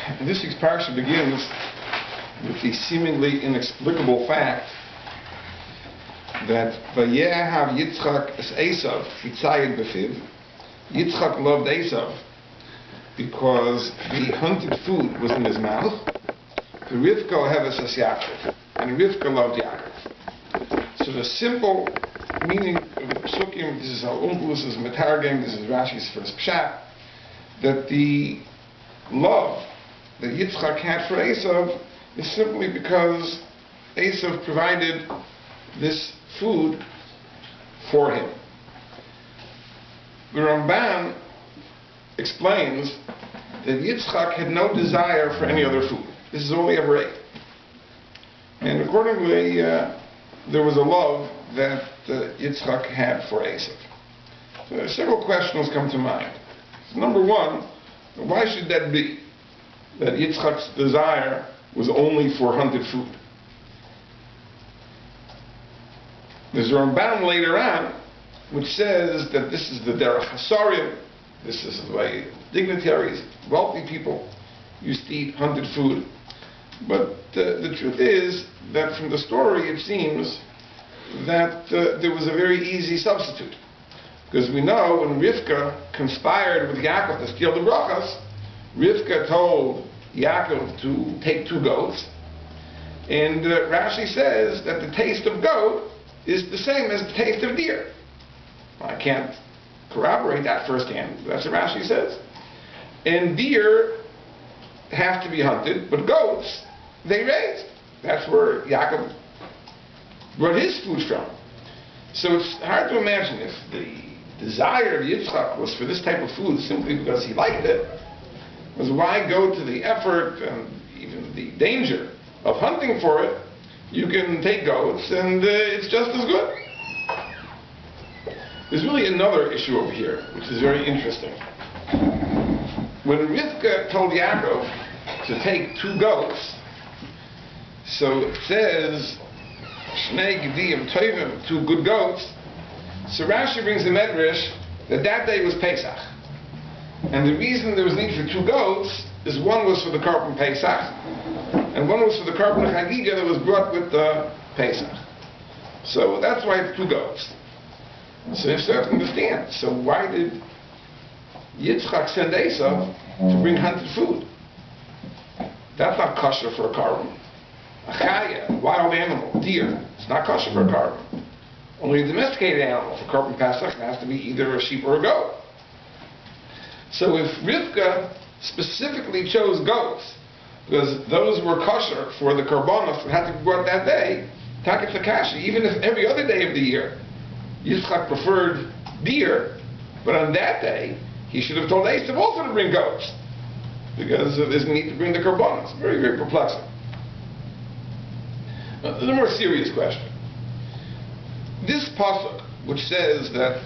This week's parsha begins with the seemingly inexplicable fact that Vayehav Yitzchak es Esav Yitzayid Befiv. Yitzchak loved Esav because the hunted food was in his mouth. Rivka Oheves es Yaakov, and Rivka loved Yaakov. So the simple meaning of the psukim, this is how Umpulus is Metargem, this is Rashi's first pshat, that the love that Yitzchak had for Esav is simply because Esav provided this food for him. The Ramban explains that Yitzchak had no desire for any other food. This is all he ever ate. And accordingly, there was a love that Yitzchak had for Esav. So several questions come to mind. So number one, why should that be? That Yitzchak's desire was only for hunted food. There's a Ramban later on which says that this is the derech hasarim, this is the way dignitaries, wealthy people used to eat hunted food. But the truth is that from the story it seems that there was a very easy substitute. Because we know when Rivka conspired with Yaakov to steal the brachas, Rivka told Yaakov to take 2 goats, and Rashi says that the taste of goat is the same as the taste of deer. I can't corroborate that firsthand, but that's what Rashi says. And deer have to be hunted, but goats, they raised. That's where Yaakov brought his food from. So it's hard to imagine if the desire of Yitzchak was for this type of food simply because he liked it, was why go to the effort and even the danger of hunting for it? You can take goats and it's just as good. There's really another issue over here, which is very interesting. When Rivka told Yaakov to take 2 goats, so it says, Shnei Gediyim Tovim, 2 good goats, so Rashi brings the Medrash that that day was Pesach. And the reason there was need for 2 goats is one was for the Karban Pesach, and one was for the Karban Chagiga that was brought with the Pesach. So that's why it's 2 goats. So you have to understand. So why did Yitzchak send Esav to bring hunted food? That's not kosher for a Karban. A chaya, a wild animal, deer, it's not kosher for a Karban. Only a domesticated animal for Karban Pesach has to be either a sheep or a goat. So if Rivka specifically chose goats, because those were kosher for the karbanos that had to be brought that day, Taket Takashi, even if every other day of the year Yitzchak preferred deer, but on that day he should have told Esav also to bring goats, because there's a need to bring the karbanos. Very, very perplexing. Now, there's a more serious question. This pasuk, which says that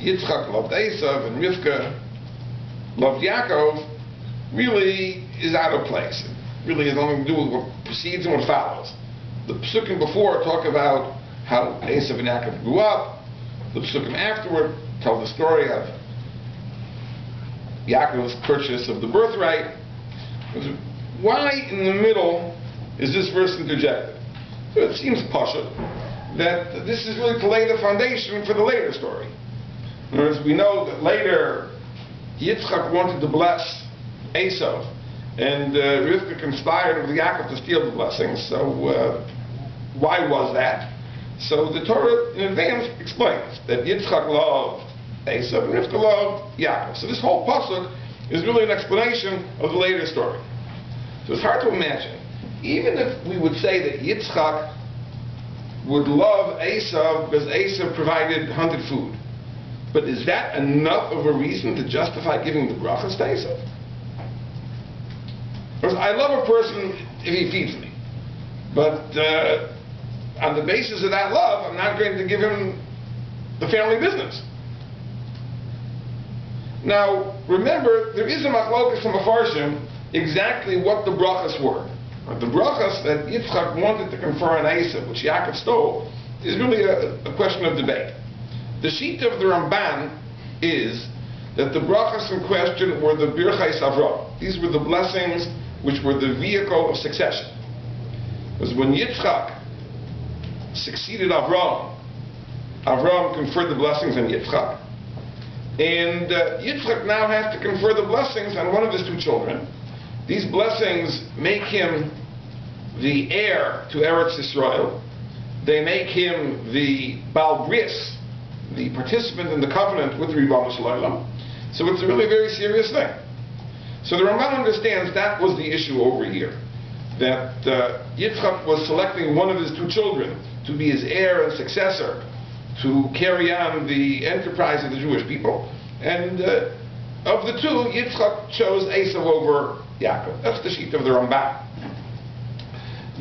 Yitzchak loved Esav and Rivka loved Yaakov, really is out of place. It really has nothing to do with what precedes and what follows. The psukim before talk about how Esav and Yaakov grew up. The psukim afterward tell the story of Yaakov's purchase of the birthright. Why in the middle is this verse interjected? So it seems pasha that this is really to lay the foundation for the later story. In other words, we know that later Yitzchak wanted to bless Esav, and Rivka conspired with Yaakov to steal the blessings. So why was that? So the Torah in advance explains that Yitzchak loved Esav and Rivka loved Yaakov. So this whole pasuk is really an explanation of the later story. So it's hard to imagine, even if we would say that Yitzchak would love Esav because Esav provided hunted food, but is that enough of a reason to justify giving the brachas to Esav? Because I love a person if he feeds me, but on the basis of that love, I'm not going to give him the family business. Now, remember, there is a machlokas from Mefarshim exactly what the brachas were. The brachas that Yitzchak wanted to confer on Esav, which Yaakov stole, is really a question of debate. The sheet of the Ramban is that the brachas in question were the birchais Avram. These were the blessings which were the vehicle of succession. Because when Yitzchak succeeded Avraham, Avraham conferred the blessings on Yitzchak, and Yitzchak now has to confer the blessings on one of his two children. These blessings make him the heir to Eretz Yisrael. They make him the Baal Bris, the participant in the covenant with Ribono Shel Olam. So it's a really very serious thing. So the Ramban understands that was the issue over here, that Yitzchak was selecting one of his two children to be his heir and successor, to carry on the enterprise of the Jewish people. And of the two, Yitzchak chose Esav over Yaakov. That's the sheet of the Ramban.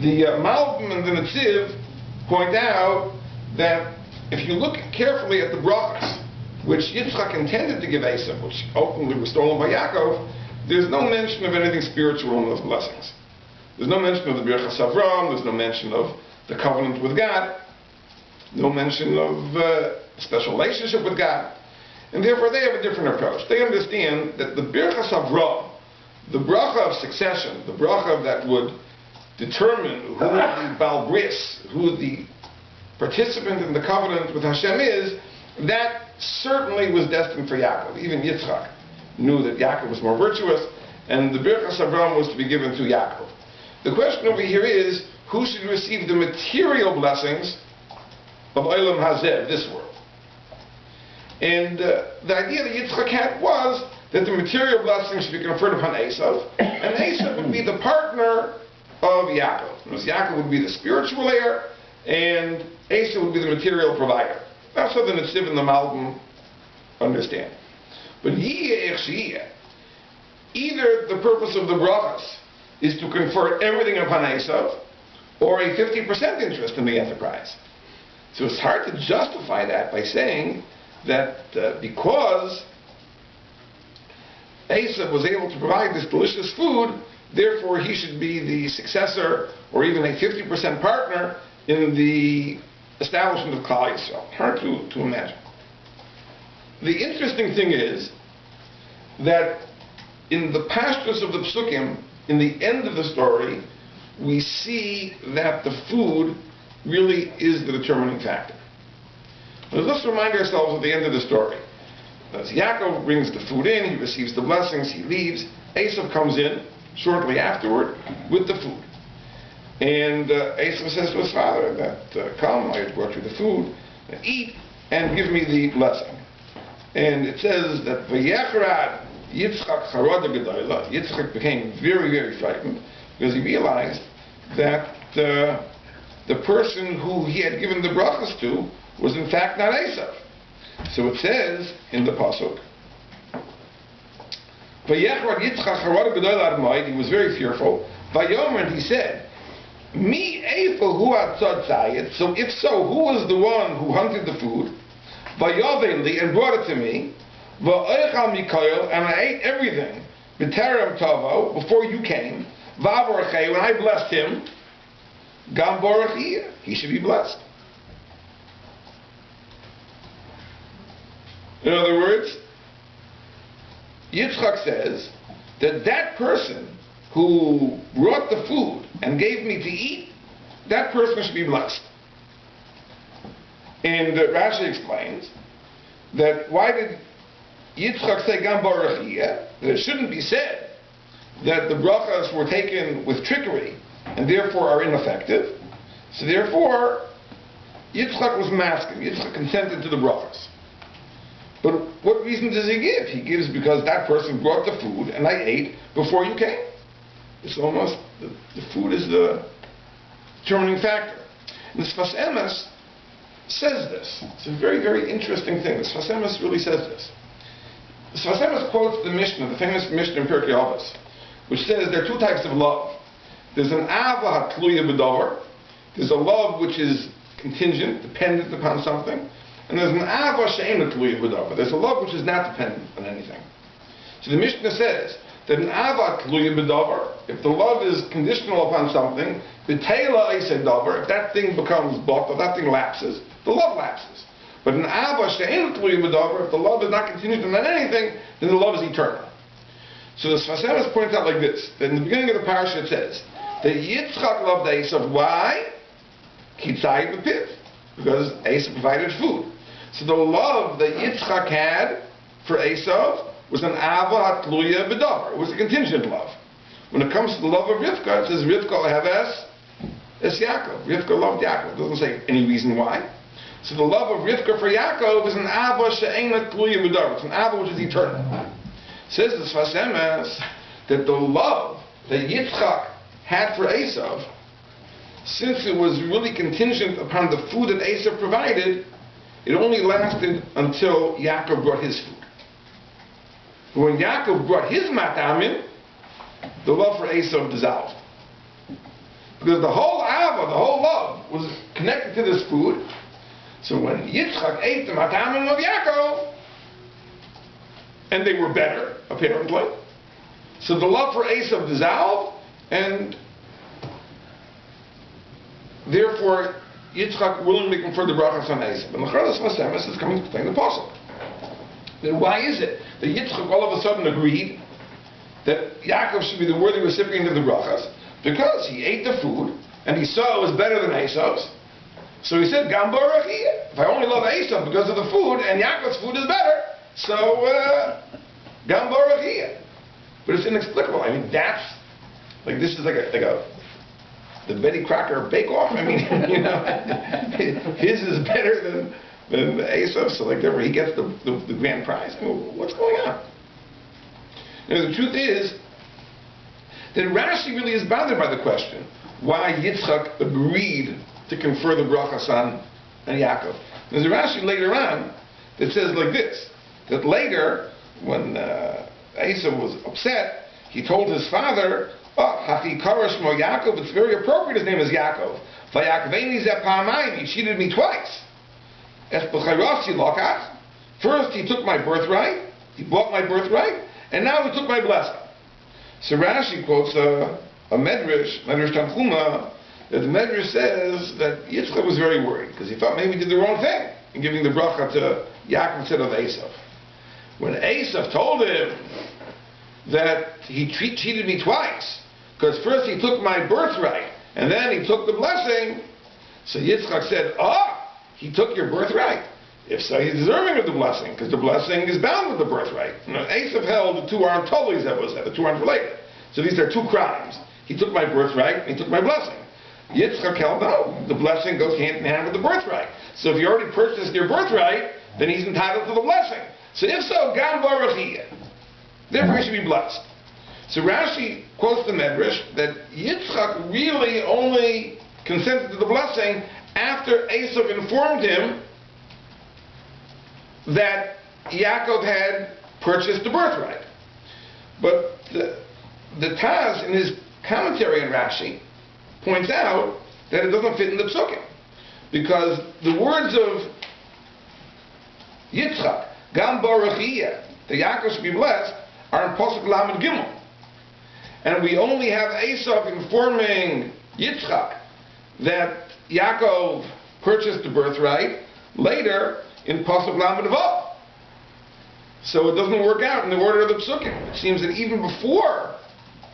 The Malbim and the Netziv point out that if you look carefully at the brachas, which Yitzchak intended to give Esav, which ultimately were stolen by Yaakov, there's no mention of anything spiritual in those blessings. There's no mention of the Birchas Avram, there's no mention of the covenant with God, no mention of special relationship with God, and therefore they have a different approach. They understand that the Birchas Avram, the bracha of succession, the bracha that would determine who the Baal Bris, who the participant in the covenant with Hashem is, that certainly was destined for Yaakov. Even Yitzchak knew that Yaakov was more virtuous, and the Birchas Avram was to be given to Yaakov. The question over here is, who should receive the material blessings of Olam Hazeh, this world? And the idea that Yitzchak had was that the material blessings should be conferred upon Esav, and Esav would be the partner of Yaakov. Because Yaakov would be the spiritual heir, and Esav would be the material provider. That's how the Netziv and the Malbim understand. But either the purpose of the brachas is to confer everything upon Esav, or a 50% interest in the enterprise. So it's hard to justify that by saying that because Esav was able to provide this delicious food, therefore he should be the successor or even a 50% partner in the establishment of Klal Yisrael. Hard to imagine. The interesting thing is that in the pashtus of the psukim, in the end of the story, we see that the food really is the determining factor. Now, let's remind ourselves at the end of the story. As Yaakov brings the food in, he receives the blessings, he leaves. Esav comes in shortly afterward with the food. And Esav says to his father that, come, I have brought you the food, and eat, and give me the blessing. And it says that V'yechrad Yitzchak Charada Gedola, Yitzchak became very, very frightened, because he realized that the person who he had given the brachas to was in fact not Esav. So it says in the pasuk, V'yechrad Yitzchak Charada Gedola Admai, he was very fearful. Vayomer, and he said, Mi eifa hu atzad tzayit. So if so, who was the one who hunted the food? Vayovenli, and brought it to me. Va'oichal mikoil, and I ate everything. B'terem tavo, before you came. Va'avorchei, when I blessed him. Gam borach iyeh, he should be blessed. In other words, Yitzchak says that that person who brought the food and gave me to eat, that person should be blessed. And Rashi explains that why did Yitzchak say Gam Baruch Yeh? That it shouldn't be said that the brachas were taken with trickery and therefore are ineffective. So therefore, Yitzchak was masking. Yitzchak consented to the brachas. But what reason does he give? He gives because that person brought the food and I ate before you came. It's almost, the food is the determining factor. And the Sfas Emes says this. It's a very, very interesting thing. The Sfas Emes really says this. The Sfas Emes quotes the Mishnah, the famous Mishnah in Pirkei Avos, which says there are two types of love. There's an ava hatluya b'davar. There's a love which is contingent, dependent upon something. And there's an ava she'eina tluya b'davar. There's a love which is not dependent on anything. So the Mishnah says that an ava tluya b'davar, if the love is conditional upon something, b'teila eisei davar, if that thing becomes bottled, that thing lapses, the love lapses. But an ava she'eina tluya b'davar, if the love is not contingent on anything, then the love is eternal. So the Sfas Emes points out like this, that in the beginning of the parsha it says, that Yitzchak loved Esav. Why? Kitzai b'piv. Because Esav provided food. So the love that Yitzchak had for Esav was an ava hatluya b'davar. It was a contingent love. When it comes to the love of Rivka, it says Rivka leheves es Yaakov. Rivka loved Yaakov. It doesn't say any reason why. So the love of Rivka for Yaakov is an ava she'ena tluya b'davar. It's an ava which is eternal. Says the Sfas Emes that the love that Yitzchak had for Esav, since it was really contingent upon the food that Esav provided, it only lasted until Yaakov brought his food. When Yaakov brought his matamim, the love for Esav dissolved. Because the whole ava, the whole love, was connected to this food. So when Yitzchak ate the matamim of Yaakov, and they were better, apparently, so the love for Esav dissolved, and therefore Yitzchak willingly conferred the brachas on Esav. And the Sfas Emes is coming to explain the pasuk. Then why is it that Yitzchak all of a sudden agreed that Yaakov should be the worthy recipient of the brachas? Because he ate the food, and he saw it was better than Esav's. So he said, Gam Baruch Yeh. If I only love Esav because of the food, and Yaakov's food is better, so Gam Baruch Yeh. But it's inexplicable. I mean, that's, like, this is like the Betty Crocker bake-off. I mean, you know, his is better than Esav, so like therefore he gets the grand prize. I mean, what's going on? You know, the truth is that Rashi really is bothered by the question why Yitzchak agreed to confer the brachas on Yaakov. There's a Rashi later on that says like this, that later when Esav was upset, he told his father, Hachi Karash Mo Yaakov, it's very appropriate his name is Yaakov. He cheated me twice. First he took my birthright, he bought my birthright, and now he took my blessing. So Rashi quotes a Medrash Tanchuma, that the Medrash says that Yitzchak was very worried, because he thought maybe he did the wrong thing in giving the bracha to Yaakov instead of Esav. When Esav told him that he cheated me twice, because first he took my birthright, and then he took the blessing, so Yitzchak said, he took your birthright. If so, he's deserving of the blessing, because the blessing is bound with the birthright. You know, Esav held the two aren't totally the two aren't related. So these are two crimes. He took my birthright, and he took my blessing. Yitzchak held, no, the blessing goes hand in hand with the birthright. So if you already purchased your birthright, then he's entitled to the blessing. So if so, Gam Baruch Yeh. Therefore he should be blessed. So Rashi quotes the Medrash that Yitzchak really only consented to the blessing after Esav informed him that Yaakov had purchased the birthright. But the Taz, in his commentary on Rashi, points out that it doesn't fit in the psukim. Because the words of Yitzchak, Gam Baruch Yeh, that Yaakov should be blessed, are in Pasuk Lamed Gimel. And we only have Esav informing Yitzchak that Yaakov purchased the birthright later in Pasuk Lamed Vav. So it doesn't work out in the order of the psukim. It seems that even before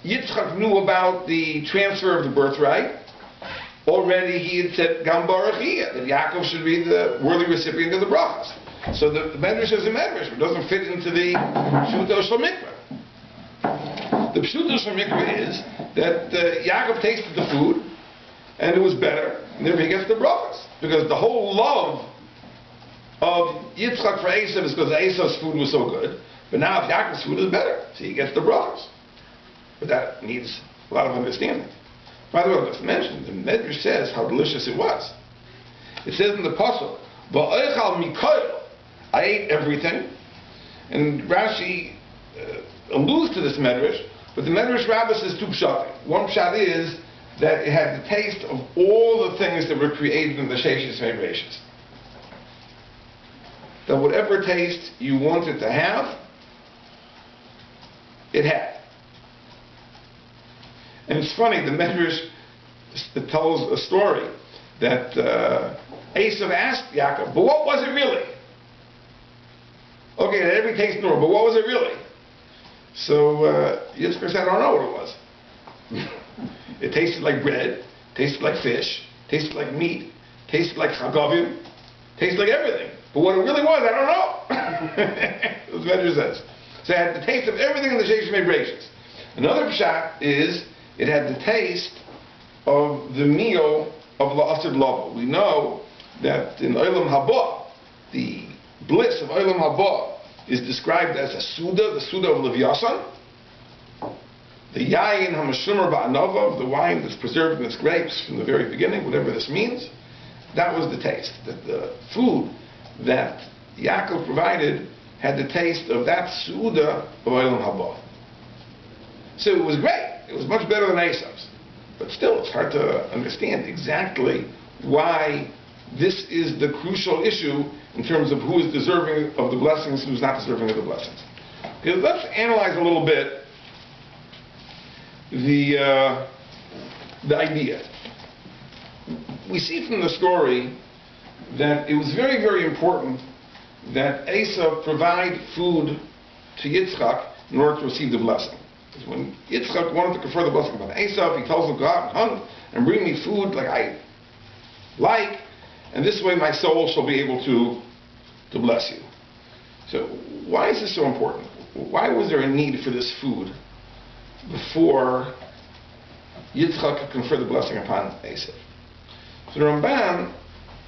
Yitzchak knew about the transfer of the birthright, already he had said Gam Baruch Yeh, that Yaakov should be the worthy recipient of the brachas. So the Medrash is a Medrash, but it doesn't fit into the Pshuto Shel Mikveh. The Pshuto Shel Mikveh is that Yaakov tasted the food, and it was better, and therefore he gets the brachas. Because the whole love of Yitzchak for Esav is because Esav's food was so good, but now if Yaakov's food is better, so he gets the brachas. But that needs a lot of understanding. By the way, let's mention, the Medrash says how delicious it was. It says in the Pasuk, V'oichal mikoil, I ate everything. And Rashi alludes to this Medrash, but the Medrash Rabbah says two pshatim. One pshat is that it had the taste of all the things that were created in the Sheshis Medrashis. That whatever taste you wanted to have, it had. And it's funny, the Medrash tells a story that Esav asked Yaakov, but what was it really? Okay, it had every taste in the world, but what was it really? So Yitzchak said, I don't know what it was. It tasted like bread, tasted like fish, tasted like meat, tasted like chagavim, tasted like everything. But what it really was, I don't know. As Vedra says. So it had the taste of everything in the Sheish Mebrachis. Another pshat is it had the taste of the meal of La'asad Lava. We know that in Olam Haba, the bliss of Olam Haba is described as a Suda, the Suda of Levyasan. The Yayin HaMashumar Ba'anova, the wine that's preserved in its grapes from the very beginning, whatever this means. That was the taste. That the food that Yaakov provided had the taste of that Suda of Olam Haba. So it was great. It was much better than Esav's. But still, it's hard to understand exactly why this is the crucial issue in terms of who is deserving of the blessings and who's not deserving of the blessings. Okay, let's analyze a little bit the idea. We see from the story that it was very, very important that Esav provide food to Yitzchak in order to receive the blessing. Because when Yitzchak wanted to confer the blessing upon Esav, he tells him, go out and hunt and bring me food like I like, and this way my soul shall be able to bless you. So why is this so important? Why was there a need for this food before Yitzchak could confer the blessing upon Esav? So the Ramban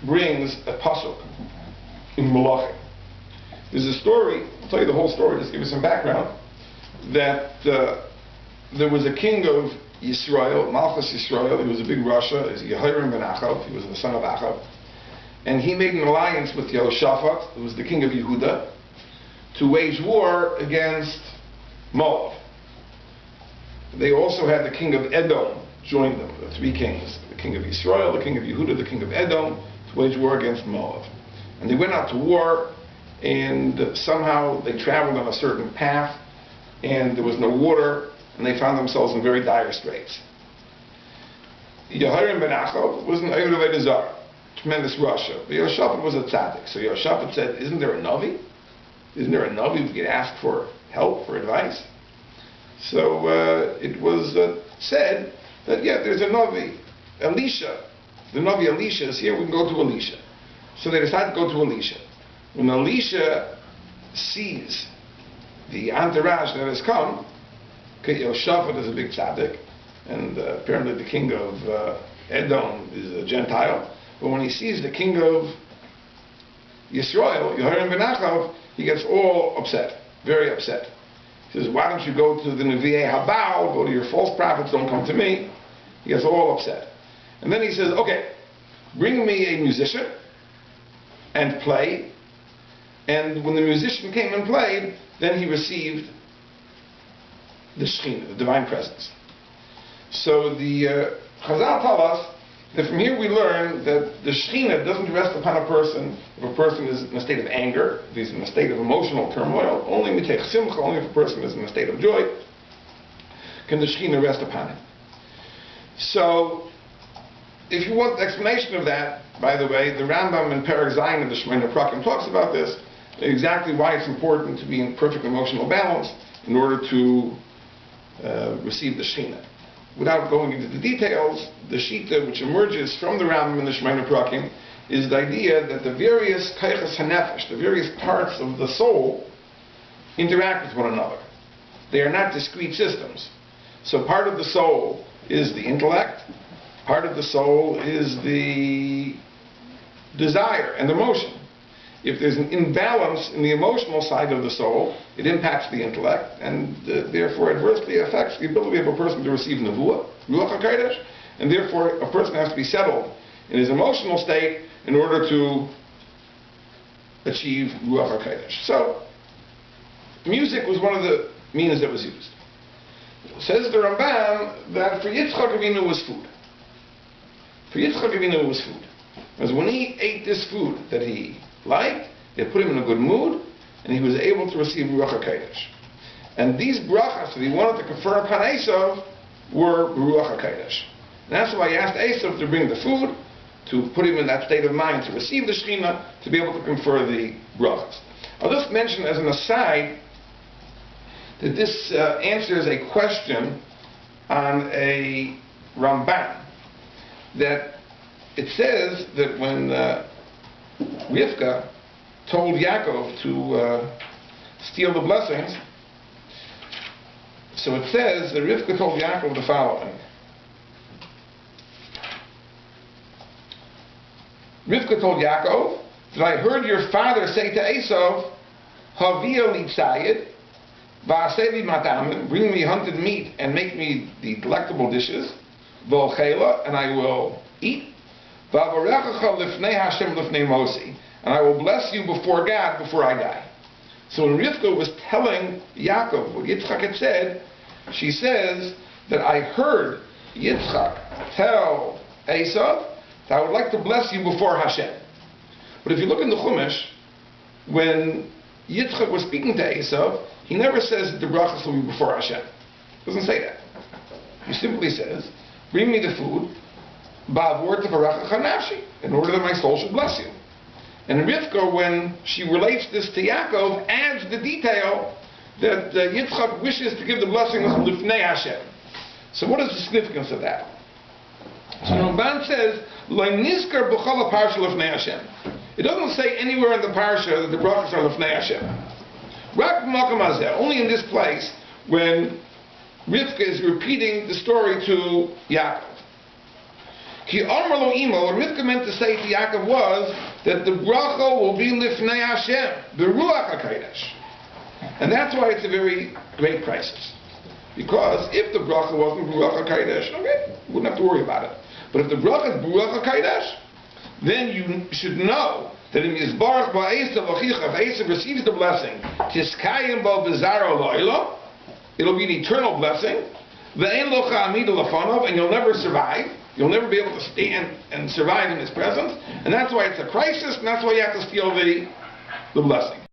brings a pasuk in Malachim. There's a story, I'll tell you the whole story, just give you some background, that there was a king of Yisrael, Malchus Yisrael. He was a big Rasha. He was Yehoram ben Achav. He was the son of Achav. And he made an alliance with Yehoshaphat, who was the king of Yehuda, to wage war against Moab. They also had the king of Edom join them, the three kings, the king of Yisrael, the king of Yehuda, the king of Edom, to wage war against Moab. And they went out to war, and somehow they traveled on a certain path, and there was no water, and they found themselves in very dire straits. Yehoram ben Achav was an Erev Avodah Zarah, tremendous Rasha. But Yehoshaphat was a tzaddik. So Yehoshaphat said, isn't there a Navi? Isn't there a Navi we could ask for help, for advice? So it was said that, yeah, there's a Navi, Elisha. The Navi Elisha is here, we can go to Elisha. So they decided to go to Elisha. When Elisha sees the entourage that has come, okay, Yehoshaphat is a big tzaddik, and apparently the king of Edom is a Gentile. But when he sees the king of Yisrael, Yehoram ben Achav, he gets all upset, very upset. He says, why don't you go to the Nevi'ei Habal, go to your false prophets, don't come to me. He gets all upset. And then he says, okay, bring me a musician and play. And when the musician came and played, then he received the Shekhinah, the divine presence. So the Chazal tell us that from here we learn that the Shekhinah doesn't rest upon a person if a person is in a state of anger, if he's in a state of emotional turmoil. Only mitech simcha, only if a person is in a state of joy, can the Shekhinah rest upon him. So, if you want the explanation of that, by the way, the Rambam in Perek Zayin of the Shemona Prakim talks about this, exactly why it's important to be in perfect emotional balance in order to receive the Shekhinah. Without going into the details, the Shita which emerges from the Rambam in the Shemona Prakim is the idea that the various kaiches hanefesh, the various parts of the soul, interact with one another. They are not discrete systems. So part of the soul is the intellect, part of the soul is the desire and emotion. If there's an imbalance in the emotional side of the soul, it impacts the intellect, and therefore adversely affects the ability of a person to receive nevuah, ruach hakodesh, and therefore a person has to be settled in his emotional state in order to achieve ruach hakodesh. So, music was one of the means that was used. Says the Ramban that for Yitzchak Avinu was food. For Yitzchak Avinu was food. Because when he ate this food that he liked, it put him in a good mood, and he was able to receive Ruach HaKodesh. And these brachas that he wanted to confer upon Esav were Ruach HaKodesh. And that's why he asked Esav to bring the food, to put him in that state of mind to receive the Shekhinah, to be able to confer the brachas. I'll just mention as an aside that this answers a question on a Ramban. That it says that when Rivka told Yaakov to steal the blessings, so it says that Rivka told Yaakov the following. Rivka told Yaakov that I heard your father say to Esav, Havia li tzayid, va'aseh li matamim, bring me hunted meat and make me the delectable dishes, v'olchela, and I will eat, va'avarechacha lifnei Hashem lifnei Mosi, and I will bless you before God before I die. So when Rivka was telling Yaakov what Yitzchak had said, she says that I heard Yitzchak tell Esav that I would like to bless you before Hashem. But if you look in the Chumash, when Yitzchak was speaking to Esav, he never says the brachas will be before Hashem. He doesn't say that. He simply says, bring me the food, ba'avor tevarechacha nafshi, in order that my soul should bless you. And Rivka, when she relates this to Yaakov, adds the detail that Yitzchak wishes to give the blessing of Lifnei Hashem. So what is the significance of that? So Ramban says, Lo nizkar b'chol parsha Lifnei Hashem. It doesn't say anywhere in the parsha that the brachas are Lifnei Hashem. Rak b'makom hazeh, only in this place when Rivka is repeating the story to Yaakov. Ki amar lo imo, what Rivka meant to say to Yaakov was that the bracha will be Lifnei Hashem, the Ruach HaKodesh. And that's why it's a very great crisis. Because if the bracha wasn't Ruach HaKodesh, okay, we wouldn't have to worry about it. But if the bracha is Ruach HaKodesh, then you should know that in Yisbarach ba'esav achicha, if Esav receives the blessing, tiskayim bo b'zaro lo'ilo, it'll be an eternal blessing, ve'en lo cha'amid lefanov, and you'll never survive. You'll never be able to stand and survive in his presence. And that's why it's a crisis, and that's why you have to steal the blessing.